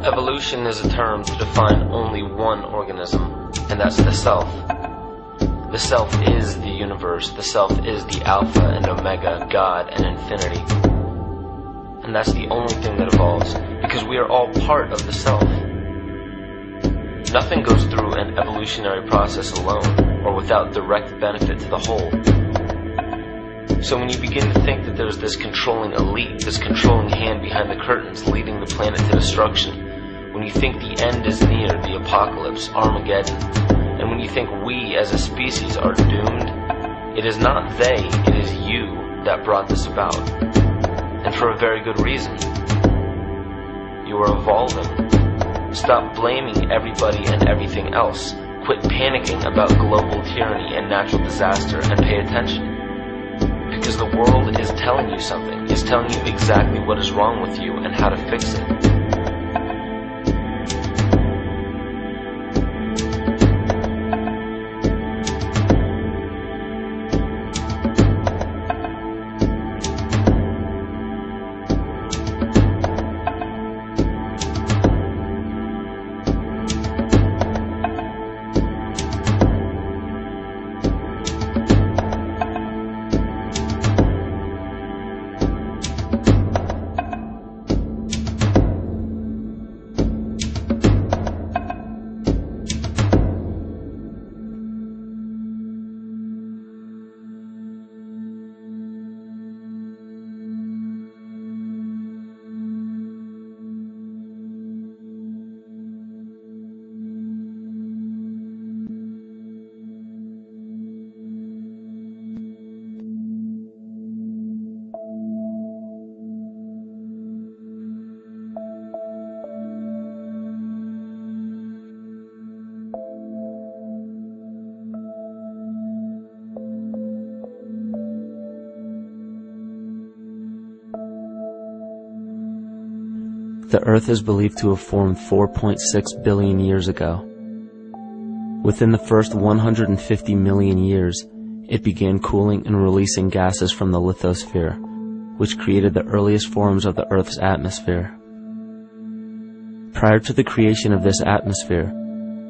Evolution is a term to define only one organism, and that's the self. The self is the universe. The self is the Alpha and Omega, God and infinity. And that's the only thing that evolves, because we are all part of the self. Nothing goes through an evolutionary process alone, or without direct benefit to the whole. So when you begin to think that there's this controlling elite, this controlling hand behind the curtains leading the planet to destruction, when you think the end is near, the apocalypse, Armageddon, and when you think we as a species are doomed, it is not they, it is you that brought this about. And for a very good reason. You are evolving. Stop blaming everybody and everything else. Quit panicking about global tyranny and natural disaster and pay attention. Because the world is telling you something, is telling you exactly what is wrong with you and how to fix it. The Earth is believed to have formed 4.6 billion years ago. Within the first 150 million years, it began cooling and releasing gases from the lithosphere, which created the earliest forms of the Earth's atmosphere. Prior to the creation of this atmosphere,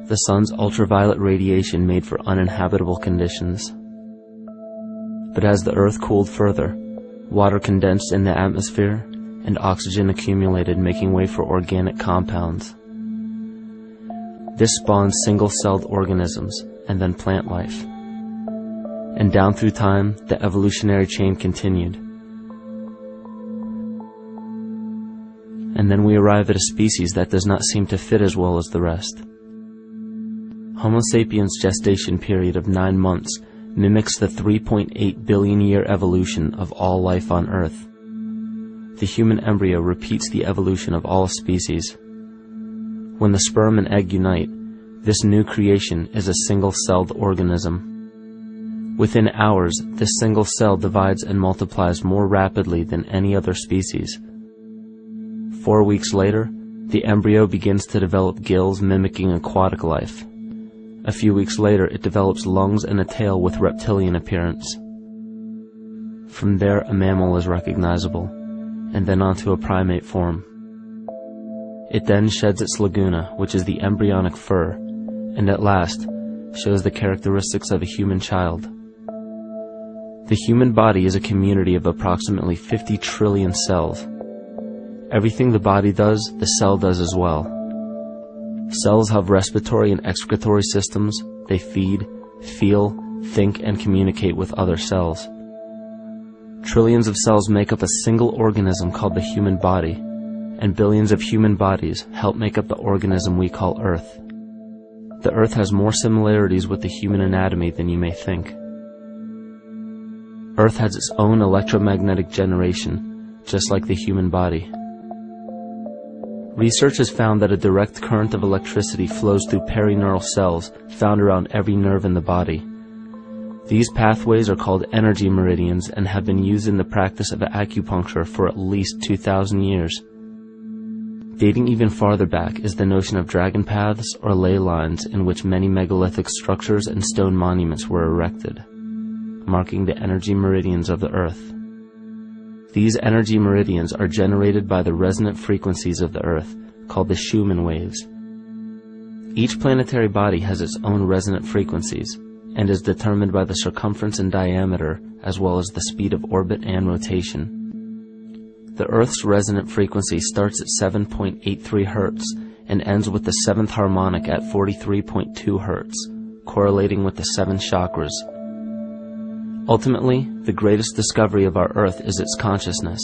the sun's ultraviolet radiation made for uninhabitable conditions. But as the Earth cooled further, water condensed in the atmosphere, and oxygen accumulated, making way for organic compounds. This spawned single-celled organisms, and then plant life. And down through time, the evolutionary chain continued. And then we arrive at a species that does not seem to fit as well as the rest. Homo sapiens' gestation period of 9 months mimics the 3.8 billion year evolution of all life on Earth. The human embryo repeats the evolution of all species. When the sperm and egg unite, this new creation is a single-celled organism. Within hours, this single cell divides and multiplies more rapidly than any other species. 4 weeks later, the embryo begins to develop gills mimicking aquatic life. A few weeks later, it develops lungs and a tail with reptilian appearance. From there, a mammal is recognizable, and then onto a primate form. It then sheds its laguna, which is the embryonic fur, and at last shows the characteristics of a human child. The human body is a community of approximately 50 trillion cells. Everything the body does, the cell does as well. Cells have respiratory and excretory systems. They feed, feel, think, and communicate with other cells. Trillions of cells make up a single organism called the human body, and billions of human bodies help make up the organism we call Earth. The Earth has more similarities with the human anatomy than you may think. Earth has its own electromagnetic generation, just like the human body. Research has found that a direct current of electricity flows through perineural cells found around every nerve in the body. These pathways are called energy meridians and have been used in the practice of acupuncture for at least 2,000 years. Dating even farther back is the notion of dragon paths or ley lines in which many megalithic structures and stone monuments were erected, marking the energy meridians of the Earth. These energy meridians are generated by the resonant frequencies of the Earth, called the Schumann waves. Each planetary body has its own resonant frequencies, and is determined by the circumference and diameter, as well as the speed of orbit and rotation. The Earth's resonant frequency starts at 7.83 Hz and ends with the 7th harmonic at 43.2 Hz, correlating with the 7 chakras. Ultimately, the greatest discovery of our Earth is its consciousness.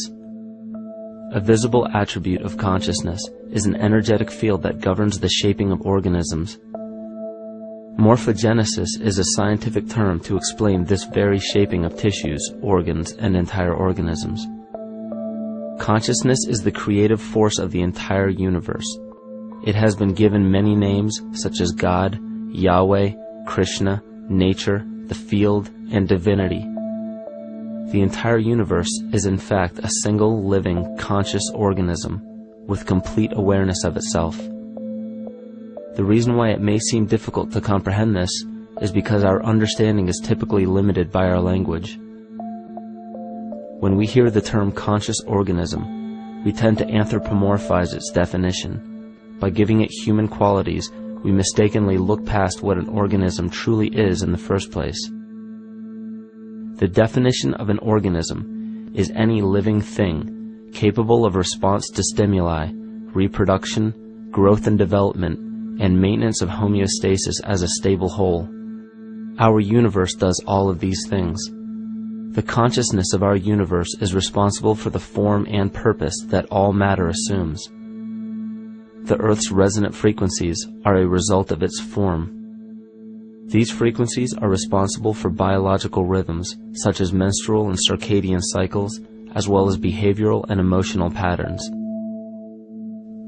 A visible attribute of consciousness is an energetic field that governs the shaping of organisms. Morphogenesis is a scientific term to explain this very shaping of tissues, organs, and entire organisms. Consciousness is the creative force of the entire universe. It has been given many names such as God, Yahweh, Krishna, nature, the field, and divinity. The entire universe is in fact a single living, conscious organism with complete awareness of itself. The reason why it may seem difficult to comprehend this is because our understanding is typically limited by our language. When we hear the term conscious organism, we tend to anthropomorphize its definition. By giving it human qualities, we mistakenly look past what an organism truly is in the first place. The definition of an organism is any living thing capable of response to stimuli, reproduction, growth and development, and maintenance of homeostasis as a stable whole. Our universe does all of these things. The consciousness of our universe is responsible for the form and purpose that all matter assumes. The Earth's resonant frequencies are a result of its form. These frequencies are responsible for biological rhythms, such as menstrual and circadian cycles, as well as behavioral and emotional patterns.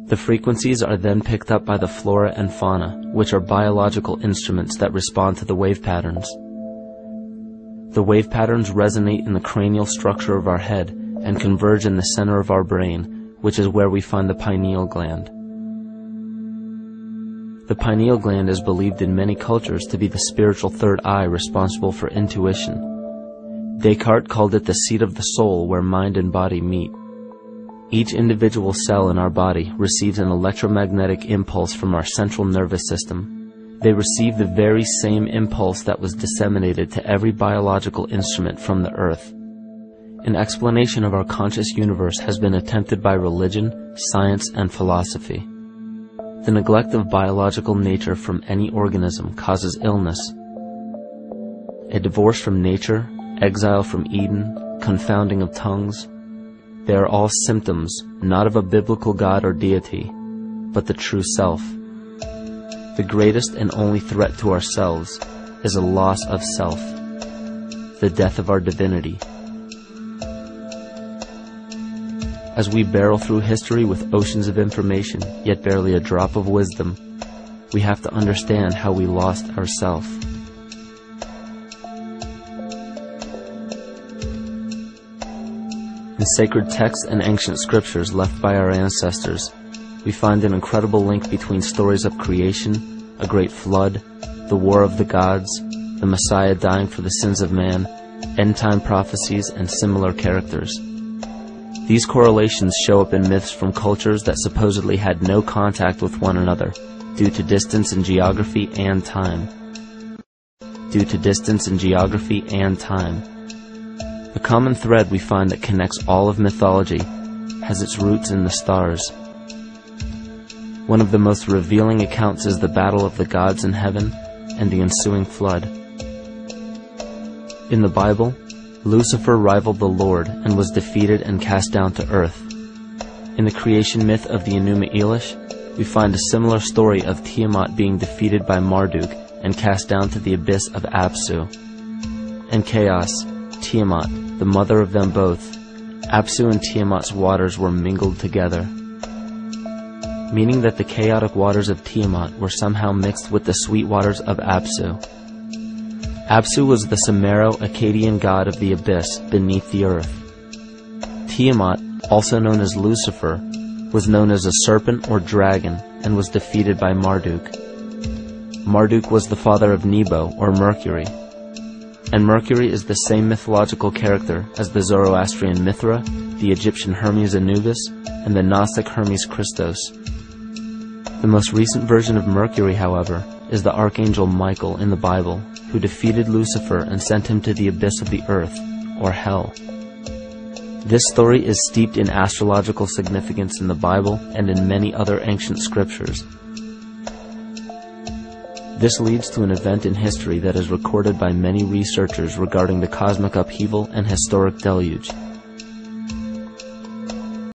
The frequencies are then picked up by the flora and fauna, which are biological instruments that respond to the wave patterns. The wave patterns resonate in the cranial structure of our head and converge in the center of our brain, which is where we find the pineal gland. The pineal gland is believed in many cultures to be the spiritual third eye responsible for intuition. Descartes called it the seat of the soul where mind and body meet. Each individual cell in our body receives an electromagnetic impulse from our central nervous system. They receive the very same impulse that was disseminated to every biological instrument from the Earth. An explanation of our conscious universe has been attempted by religion, science, and philosophy. The neglect of biological nature from any organism causes illness. A divorce from nature, exile from Eden, confounding of tongues, they are all symptoms not of a biblical God or deity, but the true self. The greatest and only threat to ourselves is a loss of self, the death of our divinity. As we barrel through history with oceans of information, yet barely a drop of wisdom, we have to understand how we lost ourself. In sacred texts and ancient scriptures left by our ancestors, we find an incredible link between stories of creation, a great flood, the war of the gods, the Messiah dying for the sins of man, end-time prophecies, and similar characters. These correlations show up in myths from cultures that supposedly had no contact with one another due to distance in geography and time. The common thread we find that connects all of mythology has its roots in the stars. One of the most revealing accounts is the battle of the gods in heaven and the ensuing flood. In the Bible, Lucifer rivaled the Lord and was defeated and cast down to earth. In the creation myth of the Enuma Elish, we find a similar story of Tiamat being defeated by Marduk and cast down to the abyss of Apsu. In chaos, Tiamat, the mother of them both, Apsu and Tiamat's waters were mingled together, meaning that the chaotic waters of Tiamat were somehow mixed with the sweet waters of Apsu. Apsu was the Sumero-Akkadian god of the abyss beneath the earth. Tiamat, also known as Lucifer, was known as a serpent or dragon and was defeated by Marduk. Marduk was the father of Nebo or Mercury, and Mercury is the same mythological character as the Zoroastrian Mithra the Egyptian Hermes Anubis, and the Gnostic Hermes Christos. The most recent version of Mercury, however, is the Archangel Michael in the Bible, who defeated Lucifer and sent him to the abyss of the earth, or hell. This story is steeped in astrological significance in the Bible and in many other ancient scriptures. This leads to an event in history that is recorded by many researchers regarding the cosmic upheaval and historic deluge,